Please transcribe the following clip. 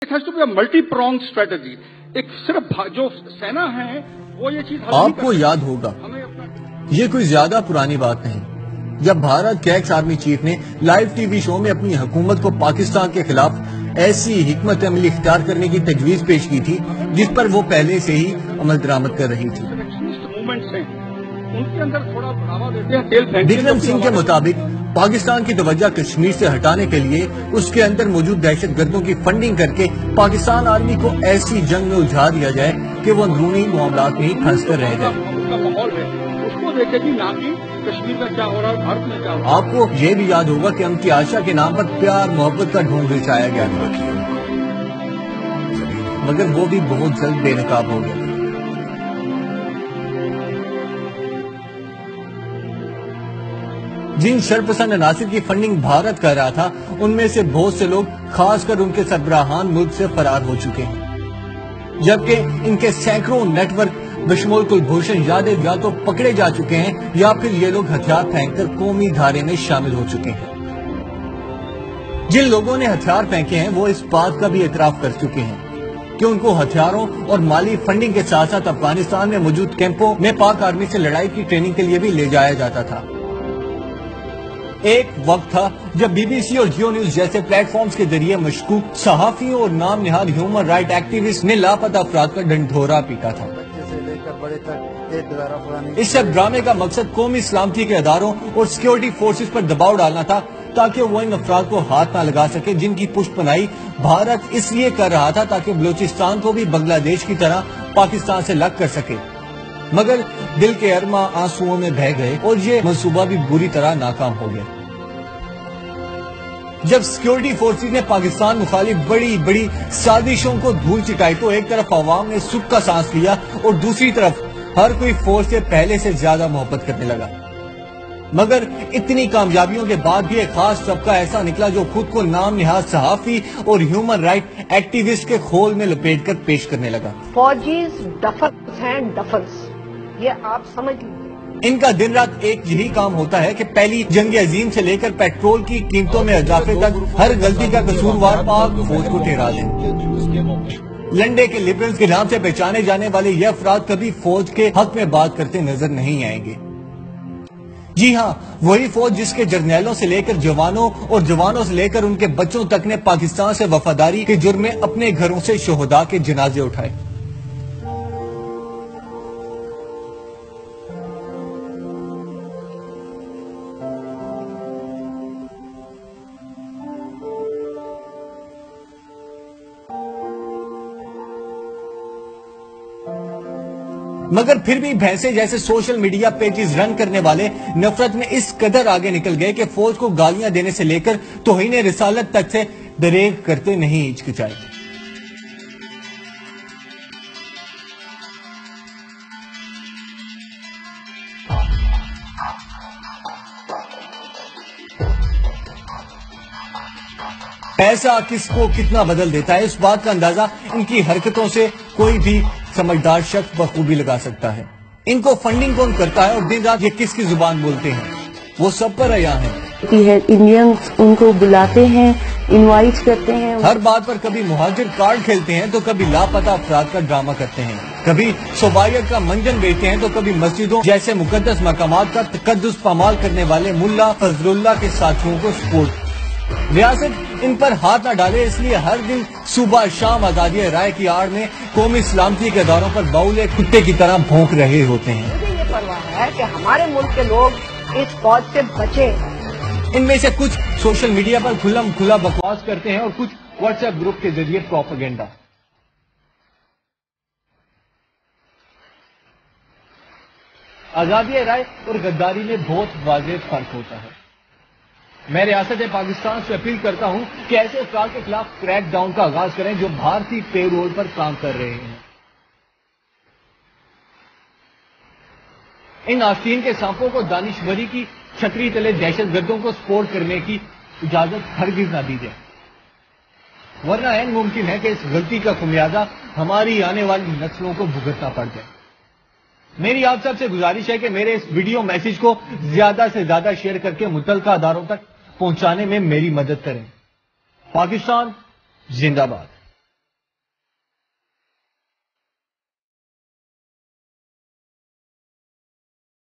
It has to be a multi prong strategy. एक सिर्फ जो सेना है वो ये चीज आपको याद होगा, ये कोई ज्यादा पुरानी बात नहीं, जब भारत के एक्स आर्मी चीफ ने लाइव टीवी शो में अपनी हुकूमत को पाकिस्तान के खिलाफ ऐसी हिकमत अमली इख्तियार करने की तजवीज पेश की थी जिस पर वो पहले से ही अमल दरामद कर रही थी। उनके अंदर थोड़ा बढ़ावा देते हैं तेल फेंकते हैं। बिक्रम सिंह के मुताबिक पाकिस्तान की तवज्जो कश्मीर से हटाने के लिए उसके अंदर मौजूद दहशत गर्दों की फंडिंग करके पाकिस्तान आर्मी को ऐसी जंग में उलझा दिया जाए कि वो अंदरूनी मामलात में ही फंस कर रह जाए। उसको देखेगी ना कि कश्मीर का क्या हो रहा है, भारत में क्या हो रहा है। आपको ये भी याद होगा कि अमकी आशा के नाम पर प्यार मोहब्बत का ढोंग बिछाया गया था, मगर वो भी बहुत जल्द बेनकाब हो गया। जिन शरपसंद अनासिर की फंडिंग भारत कर रहा था, उनमें से बहुत से लोग खासकर उनके सरबराहान मुल्क से फरार हो चुके हैं, जबकि इनके सैकड़ों नेटवर्क बशमूल कुलभूषण यादव या तो पकड़े जा चुके हैं या फिर ये लोग हथियार फेंककर कौमी धारे में शामिल हो चुके हैं। जिन लोगों ने हथियार फेंके हैं वो इस बात का भी एतराफ कर चुके हैं कि उनको हथियारों और माली फंडिंग के साथ साथ अफगानिस्तान में मौजूद कैंपों में पाक आर्मी से लड़ाई की ट्रेनिंग के लिए भी ले जाया जाता था। एक वक्त था जब बीबीसी और जियो न्यूज जैसे प्लेटफॉर्म्स के जरिए मशकूक सहाफियों और नाम निहाद ह्यूमन राइट एक्टिविस्ट ने लापता अफराद का ढंढोरा पीटा था। इस सब ड्रामे का मकसद कौमी सलामती के इदारों और सिक्योरिटी फोर्सेस पर दबाव डालना था ताकि वो इन अफराद को हाथ ना लगा सके जिनकी पुष्टपनाही भारत इसलिए कर रहा था ताकि बलूचिस्तान को भी बांग्लादेश की तरह पाकिस्तान से अलग कर सके। मगर दिल के अरमा आंसुओं में बह गए और ये मंसूबा भी बुरी तरह नाकाम हो गया। जब सिक्योरिटी फोर्सेस ने पाकिस्तान मुखालिफ बड़ी बड़ी साजिशों को धूल चिटाई तो एक तरफ अवाम ने सुख का सांस लिया और दूसरी तरफ हर कोई फोर्स से पहले से ज्यादा मोहब्बत करने लगा। मगर इतनी कामयाबियों के बाद भी एक खास तबका ऐसा निकला जो खुद को नाम निहाद सहाफी और ह्यूमन राइट एक्टिविस्ट के खोल में लपेट कर पेश करने लगा। फौजीज डफर्स हैं, डफर्स, ये आप समझ लीजिए। इनका दिन रात एक यही काम होता है कि पहली जंग अजीम से लेकर पेट्रोल की कीमतों में इजाफे तक हर गलती का कसूरवार पाक फौज को ठहरा दें। लंडे के लिबरल्स के नाम से पहचाने जाने वाले ये अफराद कभी फौज के हक में बात करते नजर नहीं आएंगे। जी हाँ, वही फौज जिसके जर्नैलों से लेकर जवानों और जवानों से लेकर उनके बच्चों तक ने पाकिस्तान से वफादारी के जुर्म में अपने घरों से शोहदा के जनाजे उठाए। मगर फिर भी भैंसे जैसे सोशल मीडिया पेजेस रन करने वाले नफरत में इस कदर आगे निकल गए कि फौज को गालियां देने से लेकर तौहीन रिसालत तक से दरेग करते नहीं हिचकिचाए। पैसा किसको कितना बदल देता है, इस बात का अंदाजा इनकी हरकतों से कोई भी समझदार शख्स बखूबी लगा सकता है। इनको फंडिंग कौन करता है और दिन रात ये किसकी जुबान बोलते हैं, वो सब पर अया है। इंडियंस उनको बुलाते हैं, इनवाइट करते हैं, हर बात पर कभी मुहाजिर कार्ड खेलते हैं तो कभी लापता अफराद का ड्रामा करते हैं, कभी सोबायत का मंजन बेचते हैं तो कभी मस्जिदों जैसे मुकद्दस मकामात का तकद्दुस पामाल करने वाले मुल्ला फजलुल्लाह के साथियों को सपोर्ट। रियासत इन पर हाथ न डाले इसलिए हर दिन सुबह शाम आजादी राय की आड़ में कौमी सलामती के इदारों पर बाउले कुत्ते की तरह भौंक रहे होते हैं। मुझे ये परवाह है कि हमारे मुल्क के लोग इस फौज से बचे। इनमें से कुछ सोशल मीडिया पर खुल्लम खुला बकवास करते हैं और कुछ व्हाट्सएप ग्रुप के जरिए प्रोपेगेंडा। आजादी राय और गद्दारी में बहुत वाज़ेह फर्क होता है। मैं रियासत पाकिस्तान से अपील करता हूं कि ऐसे अफराद के खिलाफ क्रैक डाउन का आगाज करें जो भारतीय पेरोल पर काम कर रहे हैं। इन आस्तीन के सांपों को दानिशवरी की छतरी तले दहशतगर्दों को सपोर्ट करने की इजाजत हरगिज न दी जाए, वरना ऐन मुमकिन है कि इस गलती का खुमियाजा हमारी आने वाली नस्लों को भुगतना पड़ जाए। मेरी आप सबसे गुजारिश है कि मेरे इस वीडियो मैसेज को ज्यादा से ज्यादा शेयर करके मुतल्लिका अदारों तक पहुंचाने में मेरी मदद करें। पाकिस्तान जिंदाबाद।